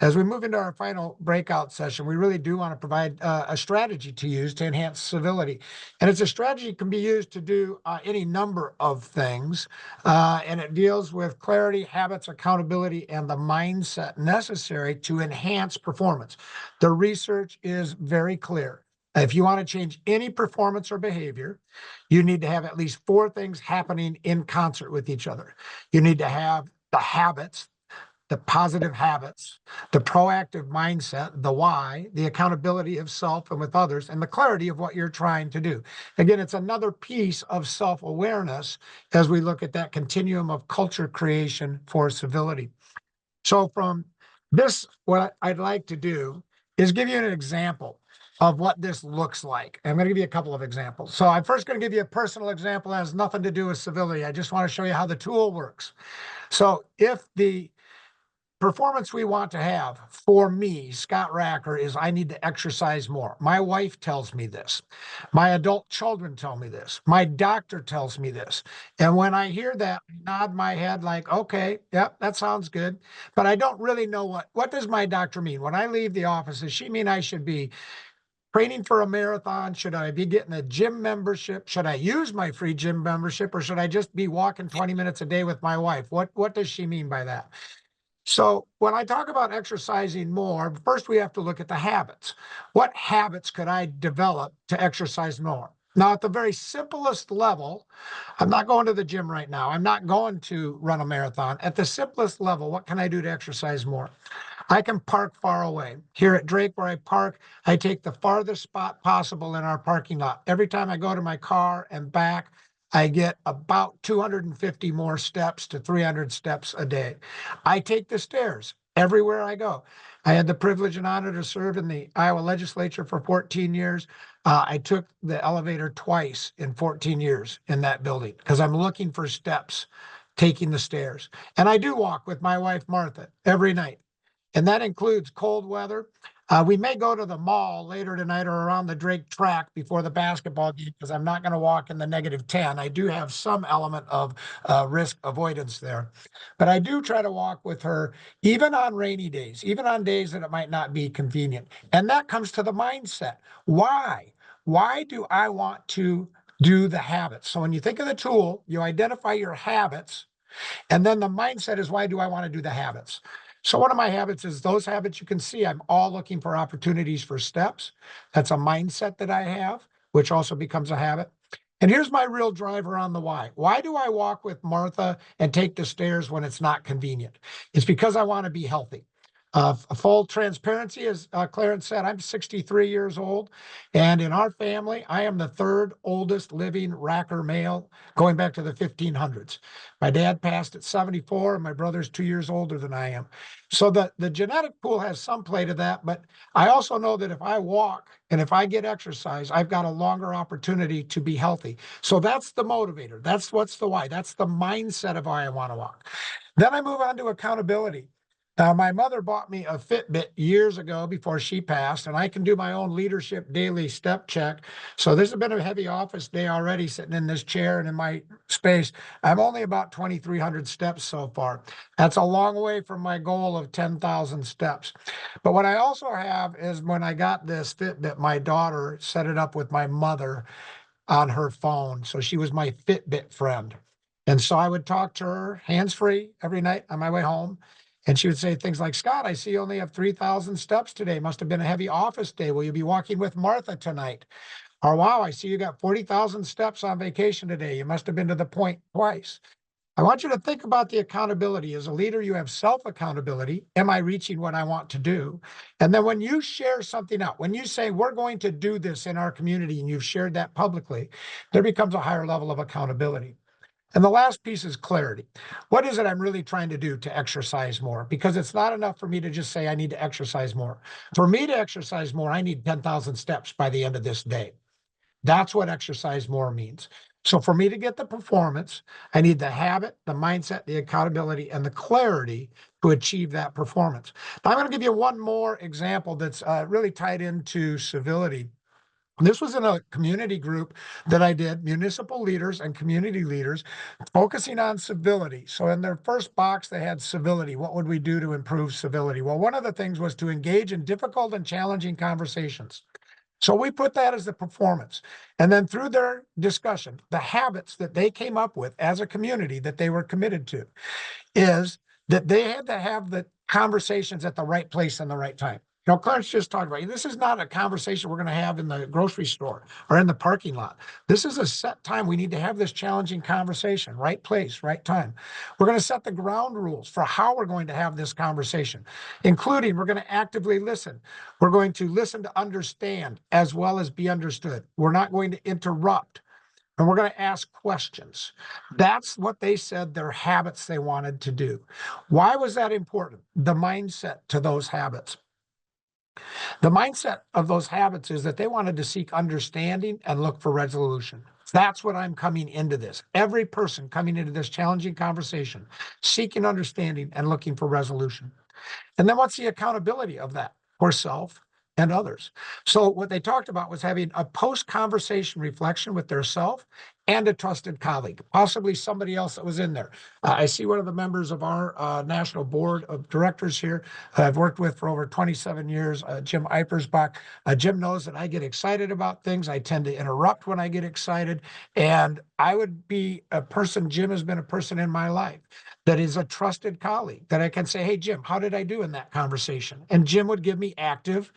As we move into our final breakout session, we really do want to provide a strategy to use to enhance civility. And it's a strategy that can be used to do any number of things. And it deals with clarity, habits, accountability, and the mindset necessary to enhance performance. The research is very clear. If you want to change any performance or behavior, you need to have at least four things happening in concert with each other. You need to have the habits, the positive habits, the proactive mindset, the why, the accountability of self and with others, and the clarity of what you're trying to do. Again, it's another piece of self-awareness as we look at that continuum of culture creation for civility. So from this, what I'd like to do is give you an example of what this looks like. I'm going to give you a couple of examples. So I'm first going to give you a personal example that has nothing to do with civility. I just want to show you how the tool works. So if the performance we want to have for me, Scott Raecker, is I need to exercise more. My wife tells me this. My adult children tell me this. My doctor tells me this. And when I hear that, I nod my head like, okay, yep, that sounds good. But I don't really know what does my doctor mean? When I leave the office, does she mean I should be training for a marathon? Should I be getting a gym membership? Should I use my free gym membership, or should I just be walking 20 minutes a day with my wife? What does she mean by that? So when I talk about exercising more, first we have to look at the habits. What habits could I develop to exercise more? Now, at the very simplest level, I'm not going to the gym right now. I'm not going to run a marathon. At the simplest level, what can I do to exercise more? I can park far away. Here at Drake, where I park, I take the farthest spot possible in our parking lot. Every time I go to my car and back, I get about 250 more steps to 300 steps a day. I take the stairs everywhere I go. I had the privilege and honor to serve in the Iowa legislature for 14 years. I took the elevator twice in 14 years in that building because I'm looking for steps taking the stairs. And I do walk with my wife, Martha, every night. And that includes cold weather. We may go to the mall later tonight or around the Drake track before the basketball game because I'm not going to walk in the -10. I do have some element of risk avoidance there. But I do try to walk with her even on rainy days, even on days that it might not be convenient. And that comes to the mindset. Why? Why do I want to do the habits? So when you think of the tool, you identify your habits, and then the mindset is, why do I want to do the habits? So one of my habits is those habits you can see. I'm all looking for opportunities for steps. That's a mindset that I have, which also becomes a habit. And here's my real driver on the why. Why do I walk with Martha and take the stairs when it's not convenient? It's because I want to be healthy. Full transparency, as Clarence said, I'm 63 years old. And in our family, I am the third oldest living Raecker male going back to the 1500s. My dad passed at 74, and my brother's 2 years older than I am. So the genetic pool has some play to that, but I also know that if I walk and if I get exercise, I've got a longer opportunity to be healthy. So that's the motivator. That's what's the why. That's the mindset of why I want to walk. Then I move on to accountability. Now, my mother bought me a Fitbit years ago before she passed, and I can do my own leadership daily step check. So this has been a heavy office day already sitting in this chair and in my space. I'm only about 2,300 steps so far. That's a long way from my goal of 10,000 steps. But what I also have is when I got this Fitbit, my daughter set it up with my mother on her phone. So she was my Fitbit friend. And so I would talk to her hands free every night on my way home. And she would say things like, Scott, I see you only have 3,000 steps today. Must have been a heavy office day. Will you be walking with Martha tonight? Or, wow, I see you got 40,000 steps on vacation today. You must have been to the point twice. I want you to think about the accountability. As a leader, you have self-accountability. Am I reaching what I want to do? And then when you share something out, when you say, we're going to do this in our community, and you've shared that publicly, there becomes a higher level of accountability. And the last piece is clarity. What is it I'm really trying to do to exercise more? Because it's not enough for me to just say I need to exercise more. For me to exercise more, I need 10,000 steps by the end of this day. That's what exercise more means. So for me to get the performance, I need the habit, the mindset, the accountability, and the clarity to achieve that performance. Now, I'm going to give you one more example that's really tied into civility. This was in a community group that I did, municipal leaders and community leaders, focusing on civility. So in their first box, they had civility. What would we do to improve civility? Well, one of the things was to engage in difficult and challenging conversations. So we put that as the performance. And then through their discussion, the habits that they came up with as a community that they were committed to is that they had to have the conversations at the right place and the right time. You know, Clarence just talked about this is not a conversation we're going to have in the grocery store or in the parking lot. This is a set time. We need to have this challenging conversation, right place, right time. We're going to set the ground rules for how we're going to have this conversation, including we're going to actively listen. We're going to listen to understand as well as be understood. We're not going to interrupt and we're going to ask questions. That's what they said their habits they wanted to do. Why was that important? The mindset to those habits. The mindset of those habits is that they wanted to seek understanding and look for resolution. That's what I'm coming into this. Every person coming into this challenging conversation, seeking understanding and looking for resolution. And then what's the accountability of that for self and others? So what they talked about was having a post-conversation reflection with their self and a trusted colleague, possibly somebody else that was in there. I see one of the members of our national board of directors here I've worked with for over 27 years, Jim Eipersbach. Jim knows that I get excited about things. I tend to interrupt when I get excited. And I would be a person, Jim has been a person in my life that is a trusted colleague that I can say, hey, Jim, how did I do in that conversation? And Jim would give me active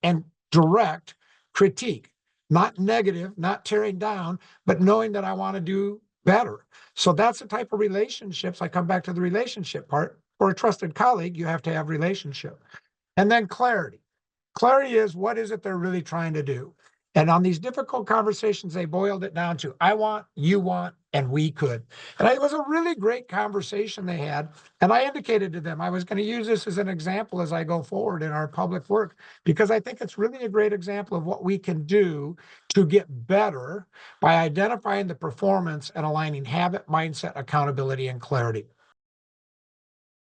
and direct critique, not negative, not tearing down, but knowing that I want to do better. So that's the type of relationships. I come back to the relationship part. For a trusted colleague, you have to have relationship. And then clarity. Clarity is what is it they're really trying to do? And on these difficult conversations, they boiled it down to I want, you want, and we could. And it was a really great conversation they had. And I indicated to them I was going to use this as an example as I go forward in our public work, because I think it's really a great example of what we can do to get better by identifying the performance and aligning habit, mindset, accountability, and clarity.